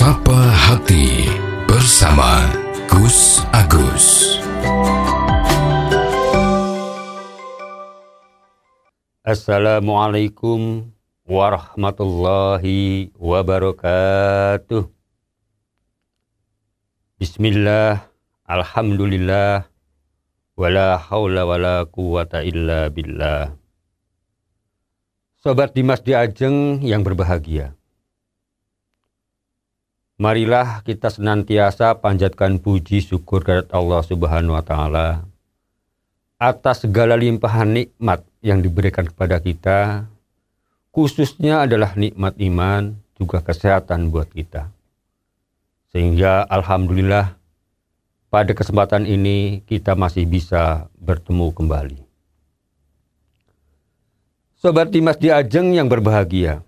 Sapa Hati bersama Gus Agus. Assalamualaikum warahmatullahi wabarakatuh. Bismillah, alhamdulillah, wala haula wala quwata illa billah. Sobat Dimas di Ajeng yang berbahagia, marilah kita senantiasa panjatkan puji syukur kehadirat Allah Subhanahu wa Ta'ala atas segala limpahan nikmat yang diberikan kepada kita, khususnya adalah nikmat iman, juga kesehatan buat kita. Sehingga alhamdulillah pada kesempatan ini kita masih bisa bertemu kembali. Sobat Dimas di Ajeng yang berbahagia,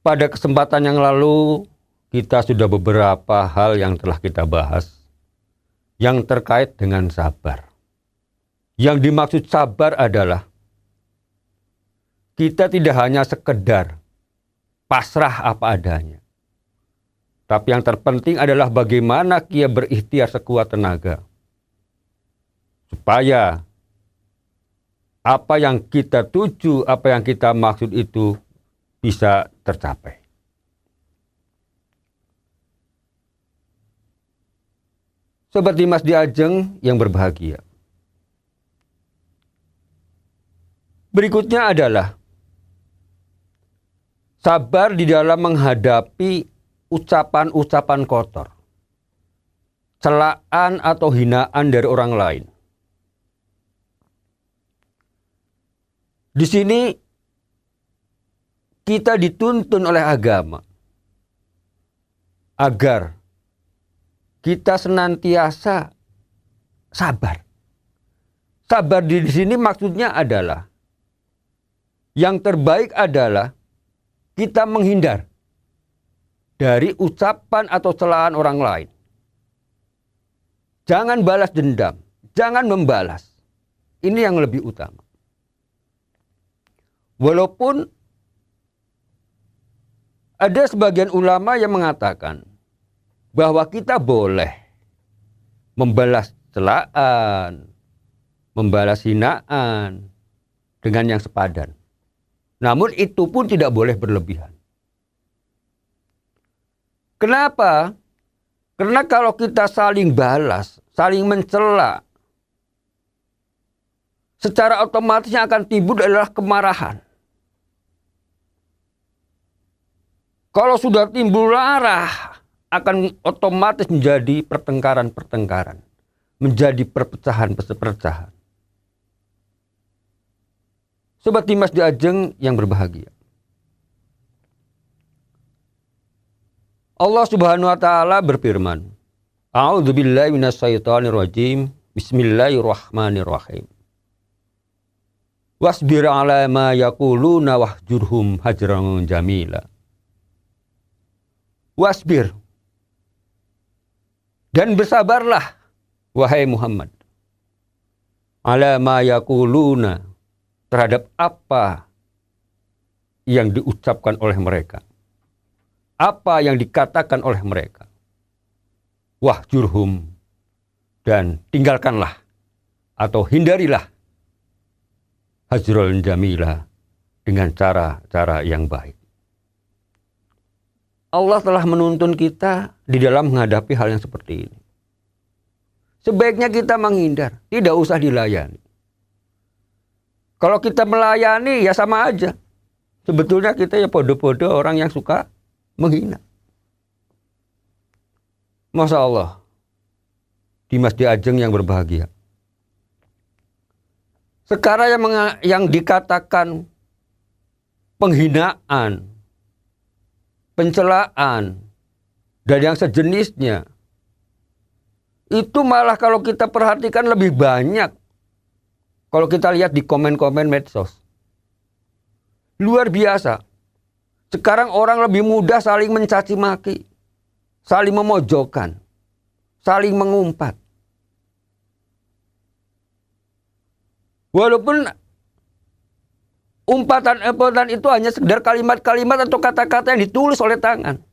pada kesempatan yang lalu kita sudah beberapa hal yang telah kita bahas yang terkait dengan sabar. Yang dimaksud sabar adalah kita tidak hanya sekedar pasrah apa adanya, tapi yang terpenting adalah bagaimana kita berikhtiar sekuat tenaga supaya apa yang kita tuju, apa yang kita maksud itu bisa tercapai. Sobat Dimas di Ajeng yang berbahagia, berikutnya adalah sabar di dalam menghadapi ucapan-ucapan kotor, celaan atau hinaan dari orang lain. Di sini kita dituntun oleh agama agar kita senantiasa sabar. Sabar di sini maksudnya adalah yang terbaik adalah kita menghindar dari ucapan atau celaan orang lain. Jangan balas dendam, jangan membalas. Ini yang lebih utama. Walaupun ada sebagian ulama yang mengatakan bahwa kita boleh membalas celaan, membalas hinaan dengan yang sepadan. Namun itu pun tidak boleh berlebihan. Kenapa? Karena kalau kita saling balas, saling mencela, secara otomatis yang akan timbul adalah kemarahan. Kalau sudah timbul marah, akan otomatis menjadi pertengkaran-pertengkaran, menjadi perpecahan-perpecahan. Sobat Dimas di Ajeng yang berbahagia, Allah Subhanahu wa Ta'ala berfirman, A'udzubillahi minasyaitonirrajim, Bismillahirrahmanirrahim. Wasbir ala ma yaquluna wahjurhum hajran jamila. Wasbir, dan bersabarlah wahai Muhammad, ala ma yaquluna, terhadap apa yang diucapkan oleh mereka, apa yang dikatakan oleh mereka. Wahjurhum, dan tinggalkanlah atau hindarilah hajrul jamila, dengan cara-cara yang baik. Allah telah menuntun kita di dalam menghadapi hal yang seperti ini. Sebaiknya kita menghindar, tidak usah dilayani. Kalau kita melayani ya sama aja. Sebetulnya kita ya podo-podo orang yang suka menghina. Masya Allah, Dimas di Ajeng yang berbahagia. Sekarang yang dikatakan penghinaan, pencelaan, dan yang sejenisnya, itu malah kalau kita perhatikan lebih banyak kalau kita lihat di komen-komen medsos. Luar biasa. Sekarang orang lebih mudah saling mencaci maki, saling memojokkan, saling mengumpat. Walaupun Umpatan-umpatan itu hanya sekedar kalimat-kalimat atau kata-kata yang ditulis oleh tangan.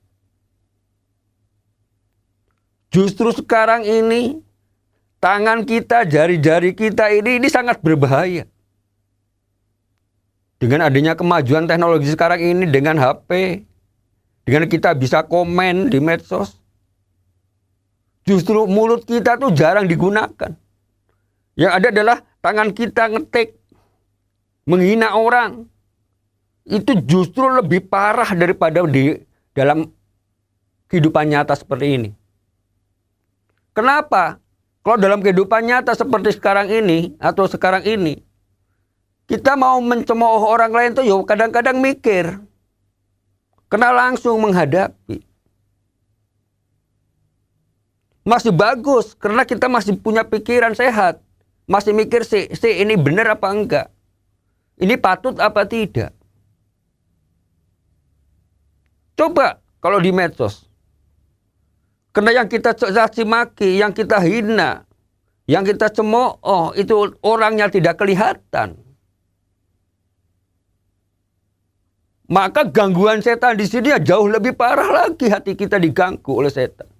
Justru sekarang ini, tangan kita, jari-jari kita ini sangat berbahaya. Dengan adanya kemajuan teknologi sekarang ini, dengan HP, dengan kita bisa komen di medsos, justru mulut kita tuh jarang digunakan. Yang ada adalah tangan kita ngetik, menghina orang. Itu justru lebih parah daripada di dalam kehidupan nyata seperti ini. Kenapa? Kalau dalam kehidupan nyata seperti sekarang ini, atau sekarang ini, kita mau mencemooh orang lain tuh ya kadang-kadang mikir. Kena langsung menghadapi. Masih bagus, karena kita masih punya pikiran sehat. Masih mikir sih ini benar apa enggak. Ini patut apa tidak. Coba kalau di medsos. Karena yang kita caci maki, yang kita hina, yang kita cemooh, itu orangnya tidak kelihatan. Maka gangguan setan di sini ya jauh lebih parah lagi, hati kita diganggu oleh setan.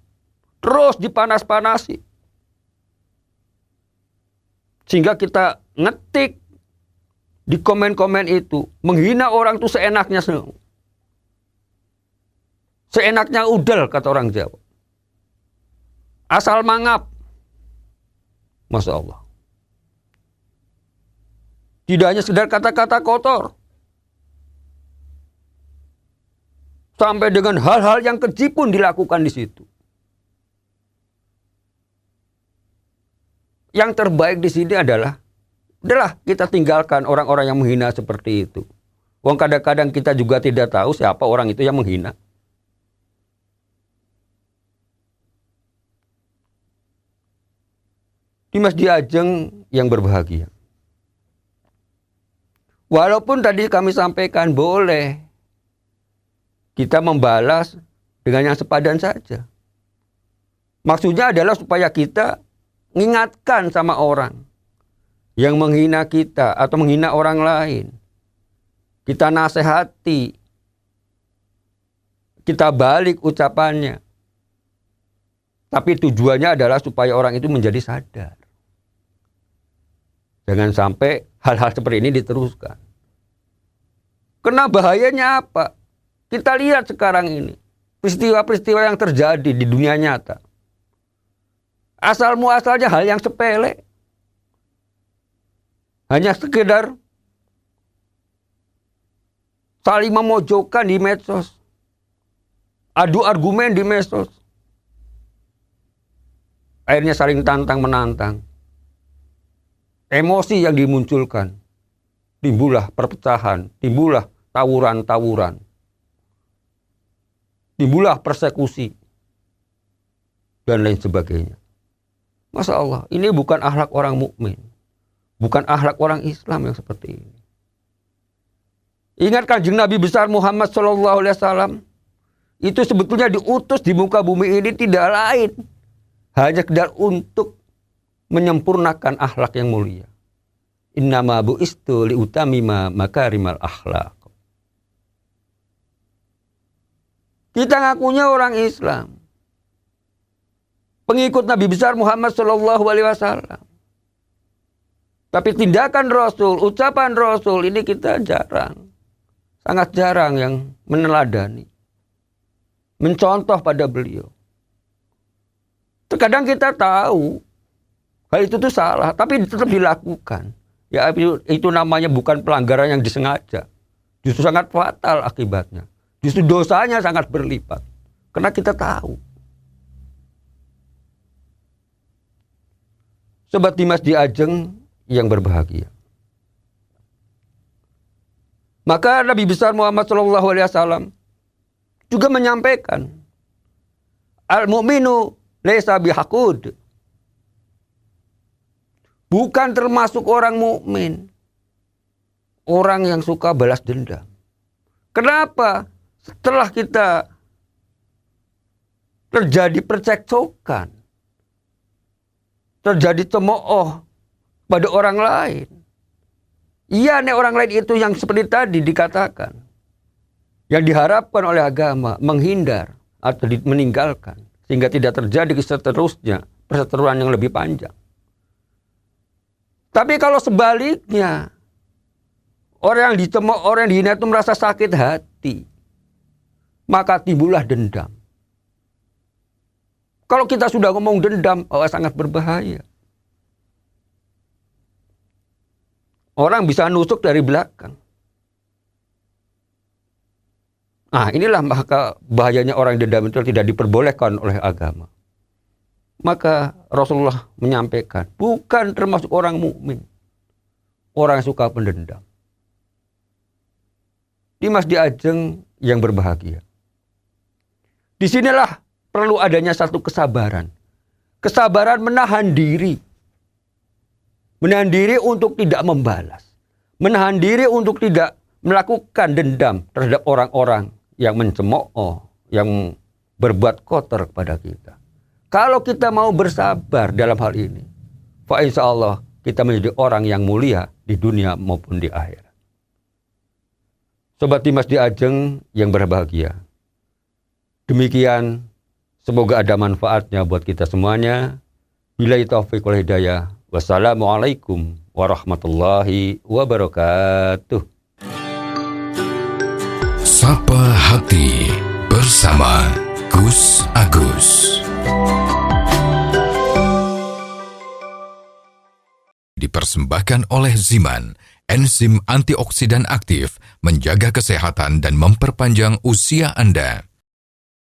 Terus dipanas-panasi. Sehingga kita ngetik di komen-komen itu, menghina orang itu seenaknya. Seenaknya udel, kata orang Jawa. Asal mangap. Masya Allah. Tidak hanya sekedar kata-kata kotor. Sampai dengan hal-hal yang keji pun dilakukan di situ. Yang terbaik di sini adalah, udahlah kita tinggalkan orang-orang yang menghina seperti itu. Wong kadang-kadang kita juga tidak tahu siapa orang itu yang menghina. Dimas Diajeng yang berbahagia. Walaupun tadi kami sampaikan boleh kita membalas dengan yang sepadan saja. Maksudnya adalah supaya kita mengingatkan sama orang yang menghina kita atau menghina orang lain. Kita nasihati. Kita balik ucapannya. Tapi tujuannya adalah supaya orang itu menjadi sadar. Jangan sampai hal-hal seperti ini diteruskan. Karena bahayanya apa? Kita lihat sekarang ini. Peristiwa-peristiwa yang terjadi di dunia nyata. Asal muasalnya hal yang sepele. Hanya sekedar saling memojokkan di medsos. Adu argumen di medsos. Akhirnya saling tantang-menantang. Emosi yang dimunculkan. Timbullah perpecahan. Timbullah tawuran-tawuran. Timbullah persekusi. Dan lain sebagainya. Masya Allah, ini bukan akhlak orang mukmin. Bukan akhlak orang Islam yang seperti ini. Ingat Kanjeng Nabi besar Muhammad SAW. Itu sebetulnya diutus di muka bumi ini tidak lain. Hanya sekedar untuk menyempurnakan akhlak yang mulia. Innama bu'istu liutamima makarimal akhlak. Kita ngakunya orang Islam. Pengikut Nabi besar Muhammad SAW. Tapi tindakan Rasul, ucapan Rasul ini kita jarang. Sangat jarang yang meneladani. Mencontoh pada beliau. Terkadang kita tahu hal itu tuh salah, tapi tetap dilakukan. Ya itu namanya bukan pelanggaran yang disengaja. Justru sangat fatal akibatnya. Justru dosanya sangat berlipat. Karena kita tahu. Sobat Dimas Diajeng yang berbahagia. Maka Nabi besar Muhammad SAW juga menyampaikan, Al-mu'minu laisa bihaqud. Bukan termasuk orang mukmin. Orang yang suka balas dendam. Kenapa? Setelah kita terjadi percekcokan, terjadi cemooh pada orang lain, Iya, nek orang lain itu yang seperti tadi dikatakan. Yang diharapkan oleh agama, menghindar atau meninggalkan. Sehingga tidak terjadi seterusnya, perseteruan yang lebih panjang. Tapi kalau sebaliknya, orang yang dicemooh, orang yang dihina itu merasa sakit hati, maka timbullah dendam. Kalau kita sudah ngomong dendam, sangat berbahaya. Orang bisa nusuk dari belakang. Nah, inilah maka bahayanya orang dendam itu tidak diperbolehkan oleh agama. Maka Rasulullah menyampaikan, bukan termasuk orang mukmin, orang yang suka pendendam. Dimas Di Ajeng yang berbahagia. Disinilah perlu adanya satu kesabaran. Kesabaran menahan diri. Menahan diri untuk tidak membalas. Menahan diri untuk tidak melakukan dendam terhadap orang-orang yang mencemooh, yang berbuat kotor kepada kita. Kalau kita mau bersabar dalam hal ini, fa insyaallah kita menjadi orang yang mulia di dunia maupun di akhirat. Sobat Dimas Di Ajeng yang berbahagia. Demikian, semoga ada manfaatnya buat kita semuanya. Billahi taufiq wal hidayah. Wassalamualaikum warahmatullahi wabarakatuh. Sapa Hati bersama Gus Agus. Dipersembahkan oleh Ziman, enzim antioksidan aktif, menjaga kesehatan dan memperpanjang usia Anda.